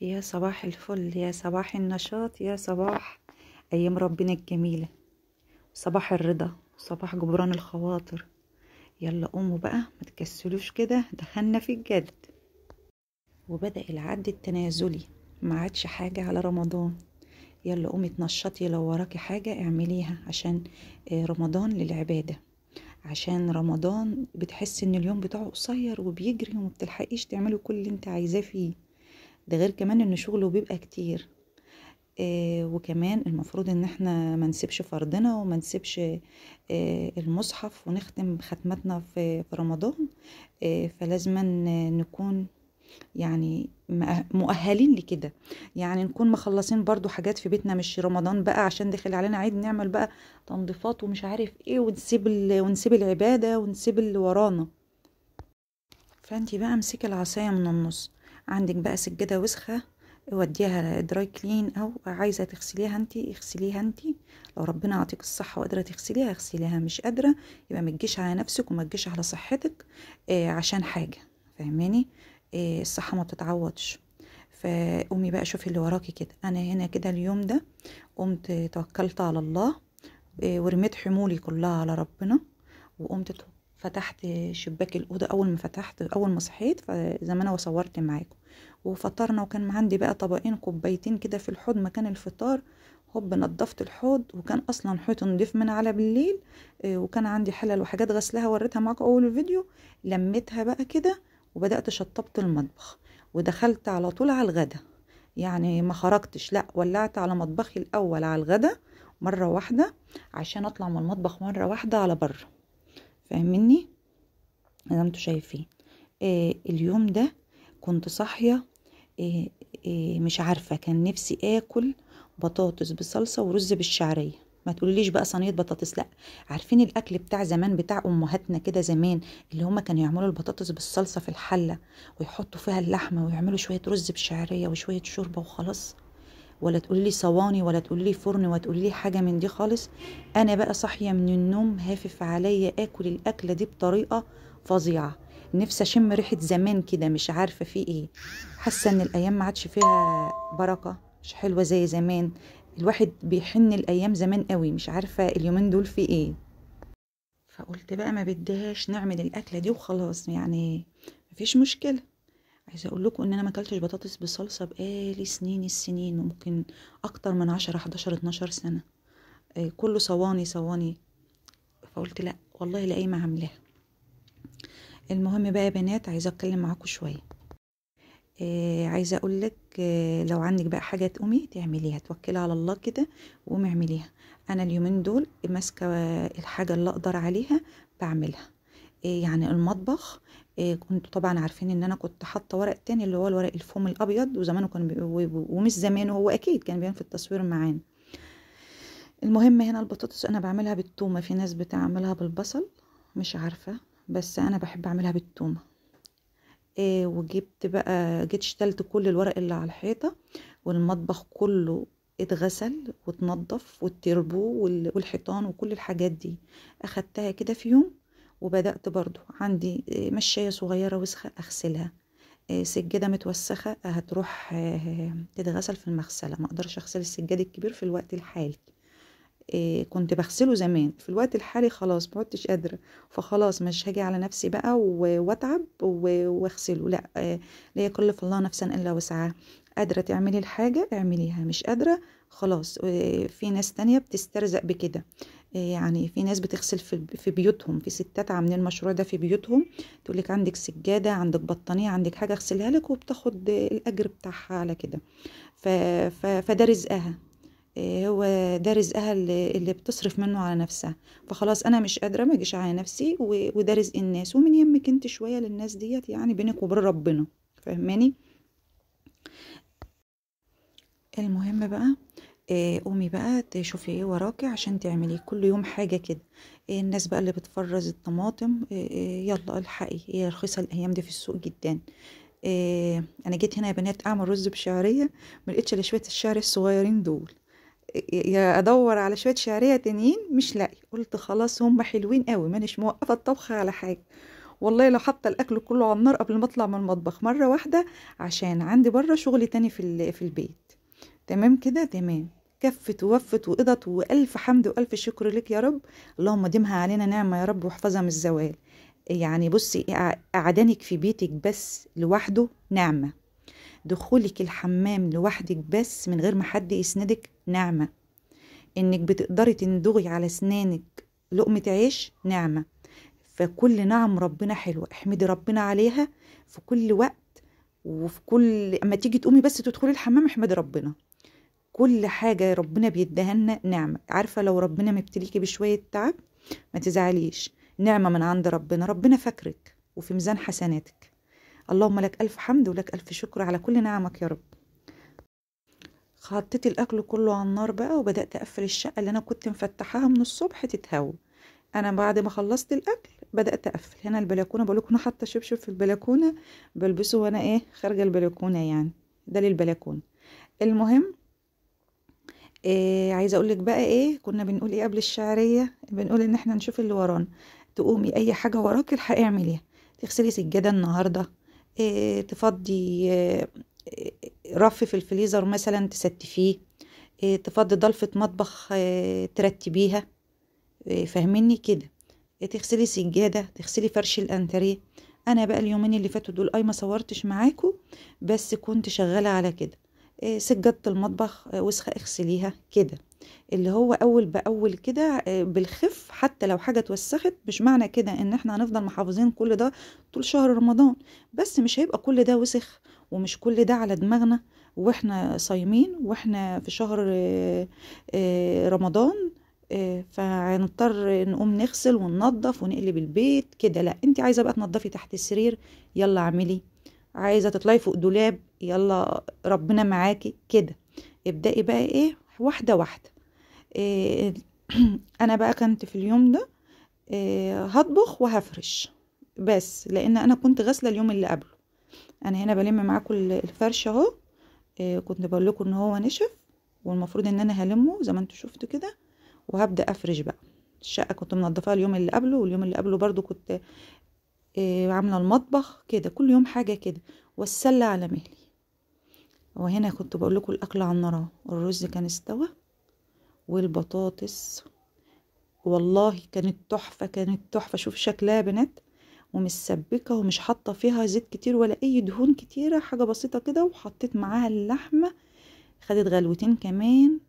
يا صباح الفل، يا صباح النشاط، يا صباح أيام ربنا الجميلة، صباح الرضا، صباح جبران الخواطر. يلا قوموا بقى، ما تكسلوش كده، دخلنا في الجد وبدأ العد التنازلي. ما عادش حاجة على رمضان. يلا قومي اتنشطي، لو وراكي حاجة اعمليها عشان رمضان للعبادة. عشان رمضان بتحس ان اليوم بتاعه قصير وبيجري وما بتلحقيش تعملي كل اللي انت عايزاه فيه. ده غير كمان ان شغله بيبقى كتير. وكمان المفروض ان احنا ما نسيبش فرضنا وما نسيبش المصحف ونختم ختماتنا في رمضان. فلازم نكون يعني مؤهلين لكده. يعني نكون مخلصين برضو حاجات في بيتنا، مش رمضان بقى عشان دخل علينا عيد نعمل بقى تنظيفات ومش عارف ايه ونسيب العبادة ونسيب اللي ورانا. فانتي بقى امسكي العصاية من النص. عندك بقى سجادة وسخة، وديها دراي كلين، او عايزة تغسليها انتي اغسليها انتي. لو ربنا يعطيك الصحة وقادرة تغسليها اغسليها، مش قادرة يبقى ما تجيش على نفسك وما تجيش على صحتك. عشان حاجة، فاهماني؟ الصحة ما بتتعوضش. فقومي بقى شوفي اللي وراكي كده. انا هنا كده اليوم ده قمت توكلت على الله، ورميت حمولي كلها على ربنا، وقمت فتحت شباك الأوضة. أول ما صحيت فزي ما أنا وصورت معاكم، وفطرنا. وكان عندي بقى طبقين كوبايتين كده في الحوض مكان الفطار. هوب نضفت الحوض، وكان أصلا حوض نضيف من على بالليل. وكان عندي حلل وحاجات غسلها وريتها معاكم أول الفيديو. لميتها بقى كده وبدأت شطبت المطبخ، ودخلت على طول على الغدا. يعني ما خرجتش، لا، ولعت على مطبخي الأول على الغدا مرة واحدة، عشان أطلع من المطبخ مرة واحدة على بره. فاهميني؟ زي ما انتوا شايفين. اليوم ده كنت صاحية. مش عارفة، كان نفسي اكل بطاطس بصلصة ورز بالشعرية. ما تقوليش بقى صينية بطاطس، لا. عارفين الاكل بتاع زمان بتاع امهاتنا كده زمان، اللي هما كانوا يعملوا البطاطس بالصلصة في الحلة ويحطوا فيها اللحمة ويعملوا شوية رز بالشعرية وشوية شوربة وخلاص. ولا تقولي لي صواني، ولا تقولي لي فرن، ولا تقولي لي حاجه من دي خالص. انا بقى صاحيه من النوم هافف عليا اكل الاكله دي بطريقه فظيعه. نفسي اشم ريحه زمان كده، مش عارفه في ايه. حاسه ان الايام ما عادش فيها بركه، مش حلوه زي زمان. الواحد بيحن الايام زمان قوي، مش عارفه اليومين دول في ايه. فقلت بقى ما بديهاش نعمل الاكله دي وخلاص، يعني مفيش مشكله. عايزه اقول لكم ان انا ما اكلتش بطاطس بصلصه بقالي سنين السنين، ممكن اكتر من 10 11 12 سنه. كله صواني صواني. فقلت لا والله لا قايمه عاملاها. المهم بقى يا بنات، عايزه اتكلم معاكم شويه. عايزه اقول لك، لو عندك بقى حاجه تقومي تعمليها، توكلي على الله كده وقومي اعمليها. انا اليومين دول ماسكه الحاجه اللي اقدر عليها بعملها. يعني المطبخ. كنتوا طبعا عارفين ان انا كنت حاطه ورق تاني اللي هو الورق الفوم الابيض، وزمانه كان ومش زمانه، هو اكيد كان بيبان في التصوير معانا. المهم هنا البطاطس انا بعملها بالثومه، في ناس بتعملها بالبصل، مش عارفه، بس انا بحب اعملها بالثومه. وجبت بقى، جيت اشتلت كل الورق اللي على الحيطه، والمطبخ كله اتغسل واتنضف، والتربو والحيطان وكل الحاجات دي اخدتها كده في يوم. وبدأت برضو عندي مشاية صغيرة وسخة اغسلها. سجادة متوسخة هتروح تتغسل في المغسلة. ما اقدرش اغسل السجاد الكبير في الوقت الحالي. كنت بغسله زمان، في الوقت الحالي خلاص ما عدتش قادرة. فخلاص مش هاجي على نفسي بقى واتعب واغسله، لا. لا يكلف الله نفسا الا وسعها. قادرة تعملي الحاجة اعمليها، مش قادرة خلاص. في ناس تانية بتسترزق بكده. يعني في ناس بتغسل في بيوتهم، في ستات عاملين المشروع ده في بيوتهم. تقولك عندك سجادة، عندك بطانية، عندك حاجة اغسلها لك، وبتاخد الأجر بتاعها على كده. فده رزقها. هو ده رزقها اللي بتصرف منه على نفسها. فخلاص انا مش قادره، ما اجيش على نفسي، وده رزق الناس، ومن يمك انت شويه للناس ديت، يعني بينك وبين ربنا. فاهماني؟ المهم بقى، قومي بقى تشوفي ايه وراكي عشان تعملي كل يوم حاجه كده. الناس بقى اللي بتفرز الطماطم، يلا الحقي، هي رخيصه الايام دي في السوق جدا. انا جيت هنا يا بنات اعمل رز بشعريه، ما لقيتش الا شويه الشعر الصغيرين دول. يا ادور على شويه شعريه تانيين مش لاقي. قلت خلاص هم حلوين قوي، مانيش موقفه الطبخ على حاجه. والله لو حاطه الاكل كله على النار قبل ما اطلع من المطبخ مره واحده، عشان عندي بره شغل تاني في البيت. تمام كده، تمام. كفت ووفت وقضت، والف حمد والف شكر لك يا رب. اللهم ديمها علينا نعمه يا رب، واحفظها من الزوال. يعني بصي، قعدانك في بيتك بس لوحده نعمه. دخولك الحمام لوحدك بس من غير ما حد يسندك نعمه. انك بتقدري تندغي على اسنانك لقمه عيش نعمه. فكل نعم ربنا حلوة، احمدي ربنا عليها في كل وقت. وفي كل اما تيجي تقومي بس تدخلي الحمام احمدي ربنا. كل حاجة ربنا بيديها لنا نعمة. عارفة لو ربنا مبتليكي بشوية تعب ما تزعليش، نعمة من عند ربنا. ربنا فاكرك وفي ميزان حسناتك. اللهم لك ألف حمد ولك ألف شكر على كل نعمك يا رب. حطيت الأكل كله على النار بقى، وبدأت أقفل الشقة اللي أنا كنت مفتحاها من الصبح تتهوى. انا بعد ما خلصت الاكل بدات اقفل هنا البلكونه. بقول لكم انا حاطه شبشب في البلكونه بلبسه وانا خارجه البلكونه، يعني ده للبلكونه. المهم، عايزه اقول لك بقى كنا بنقول قبل الشعريه، بنقول ان احنا نشوف اللي ورانا. تقومي اي حاجه وراكي الحقي اعمليها. تغسلي سجاده النهارده، تفضي رف في الفريزر مثلا تستفيه، تفضي ضلفه مطبخ ترتبيها. فاهميني كده. تغسلي سجادة، تغسلي فرش الانتريه. انا بقى اليومين اللي فاتوا دول ما صورتش معاكم، بس كنت شغالة على كده. سجادة المطبخ وسخة اغسليها كده. اللي هو اول باول كده بالخف. حتى لو حاجة اتوسخت مش معنى كده ان احنا هنفضل محافظين كل ده طول شهر رمضان، بس مش هيبقى كل ده وسخ ومش كل ده على دماغنا واحنا صايمين واحنا في شهر رمضان. فهنضطر نقوم نغسل وننظف ونقلب البيت كده. لا، انت عايزه بقى تنظفي تحت السرير، يلا اعملي. عايزه تطلعي فوق دولاب، يلا ربنا معاكي كده. ابدأي بقى واحده واحده. إيه انا بقى كنت في اليوم ده هطبخ وهفرش بس، لان انا كنت غاسله اليوم اللي قبله. انا هنا بلم معاكم الفرش اهو. كنت بقول لكم ان هو نشف، والمفروض ان انا هلمه زي ما انتوا شفتوا كده، وهبدأ افرش بقى. الشقة كنت منضفاها اليوم اللي قبله، واليوم اللي قبله برضو كنت عاملة المطبخ كده، كل يوم حاجة كده، والسلة على مهلي. وهنا كنت بقول لكم الاكل على النار. الرز كان استوى، والبطاطس والله كانت تحفة، كانت تحفة. شوف شكلها يا بنات، ومسبكة ومش حاطة فيها زيت كتير ولا اي دهون كتيرة، حاجة بسيطة كده. وحطيت معاها اللحمة، خدت غلوتين كمان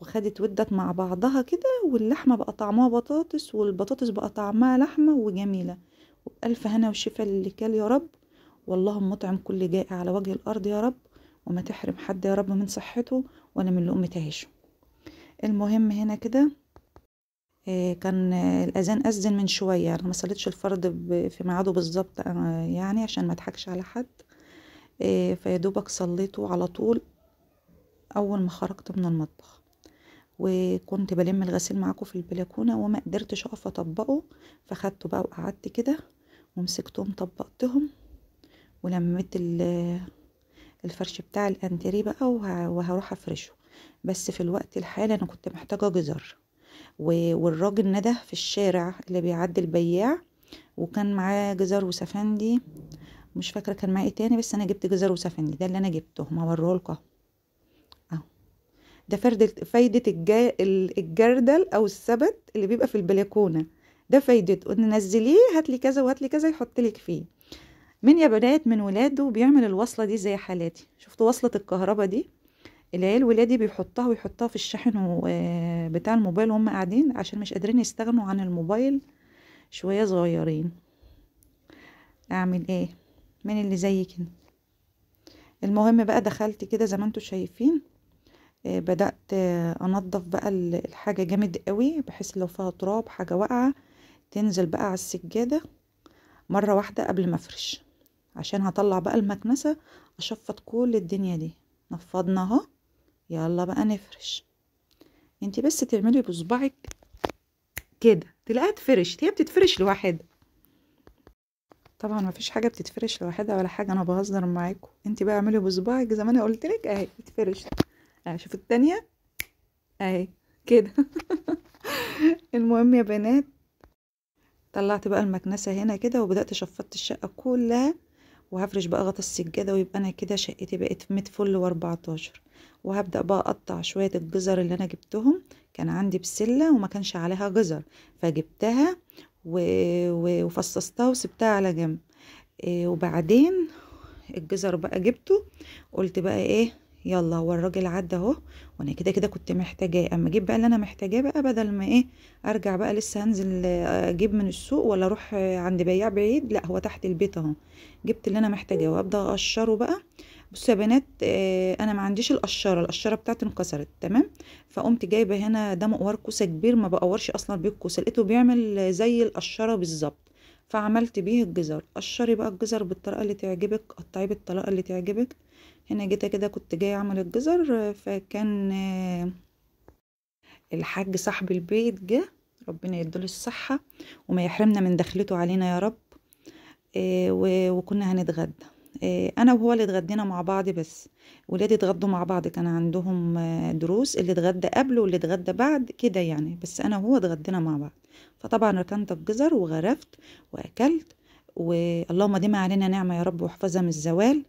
وخدت ودت مع بعضها كده، واللحمة بقى طعمها بطاطس والبطاطس بقى طعمها لحمة وجميلة. وبألف هنا وشفا اللي كل يا رب. واللهم مطعم كل جائع على وجه الأرض يا رب، وما تحرم حد يا رب من صحته ولا من لقمة عيشه. المهم هنا كده كان الأذان أذن من شوية. أنا ما صليتش الفرض في ميعاده بالظبط يعني عشان ما اضحكش على حد. فيدوبك صليته على طول أول ما خرجت من المطبخ. وكنت بلم الغسيل معاكم في البلكونه وما قدرتش اقف اطبقه، فخدته بقى وقعدت كده ومسكتهم طبقتهم، ولميت الفرش بتاع الانتريه بقى وهروح افرشه. بس في الوقت الحالي انا كنت محتاجه جزر، والراجل نده في الشارع اللي بيعدي البياع، وكان معاه جزر وسفندي. مش فاكره كان معاه ايه تاني، بس انا جبت جزر وسفندي، ده اللي انا جبتهم هوريهولكم اهو. ده فايدة الجردل أو السبت اللي بيبقى في البلكونة. ده فايدته ان نزليه هاتلي كذا وهاتلي كذا يحطلك فيه. من يا بنات من ولاده بيعمل الوصلة دي زي حالاتي. شفتوا وصلة الكهرباء دي؟ العيال ولادي بيحطها ويحطها في الشاحن بتاع الموبايل وهم قاعدين، عشان مش قادرين يستغنوا عن الموبايل شوية صغيرين. اعمل ايه من اللي زي كده؟ المهم بقى دخلت كده زي ما انتوا شايفين. بدأت انضف بقى الحاجة جامد قوي، بحيث لو فيها تراب حاجة واقعة تنزل بقى على السجادة مرة واحدة قبل ما افرش، عشان هطلع بقى المكنسة اشفط كل الدنيا دي. نفضنا اهو، يلا بقى نفرش. انتي بس تعملي بصبعك كده تلاقيها اتفرشت، هي بتتفرش لوحدها. طبعا ما فيش حاجة بتتفرش لوحدها ولا حاجة، انا بهزر معاكم. انتي بقى اعملي بصبعك زي ما انا قلتلك اهي اتفرشت. شوف التانية اهي كده. المهم يا بنات، طلعت بقى المكنسة هنا كده وبدأت شفطت الشقة كلها، وهفرش بقى غطا السجادة، ويبقى انا كده شقتي بقت 100 فل و14. وهبدأ بقى اقطع شوية الجزر اللي انا جبتهم. كان عندي بسلة وما كانش عليها جزر، فجبتها وفصصتها وسبتها على جنب. وبعدين الجزر بقى جبته، قلت بقى ايه، يلا هو الراجل عدى اهو، وانا كده كده كنت محتاجاه. اما اجيب بقى اللي انا محتاجاه بقى، بدل ما ايه ارجع بقى لسه هنزل اجيب من السوق ولا اروح عند بياع بعيد، لا هو تحت البيت اهو. جبت اللي انا محتاجاه وابدا اقشره بقى. بصوا يا بنات، انا ما عنديش القشره بتاعتي انكسرت تمام. فقمت جايبه هنا، ده مقوار كوسه كبير، ما بقورش اصلا بيه الكوسه، لقيته بيعمل زي القشره بالظبط. فعملت بيه الجزر. قشري بقى الجزر بالطريقه اللي تعجبك، قطعيه بالطريقه اللي تعجبك. هنا جيت كده كنت جايه اعمل الجزر، فكان الحاج صاحب البيت جه، ربنا يديله الصحه وما يحرمنا من دخلته علينا يا رب. وكنا هنتغدى. انا وهو اللي اتغدينا مع بعض، بس ولادي اتغدوا مع بعض، كان عندهم دروس، اللي اتغدى قبل واللي اتغدى بعد كده يعني، بس انا وهو اتغدينا مع بعض. فطبعا ركنت الجزر وغرفت واكلت. واللهم ديما علينا نعمة يا رب، واحفظها من الزوال.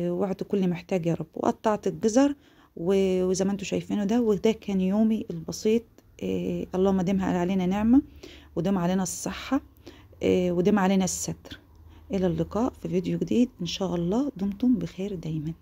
واعطي كل محتاج يا رب. وقطعت الجزر وزي ما انتوا شايفينه ده، وده كان يومي البسيط. اللهم ديمها علينا نعمة، وديم علينا الصحة، وديم علينا الستر. إلى اللقاء في فيديو جديد إن شاء الله. دمتم بخير دايما.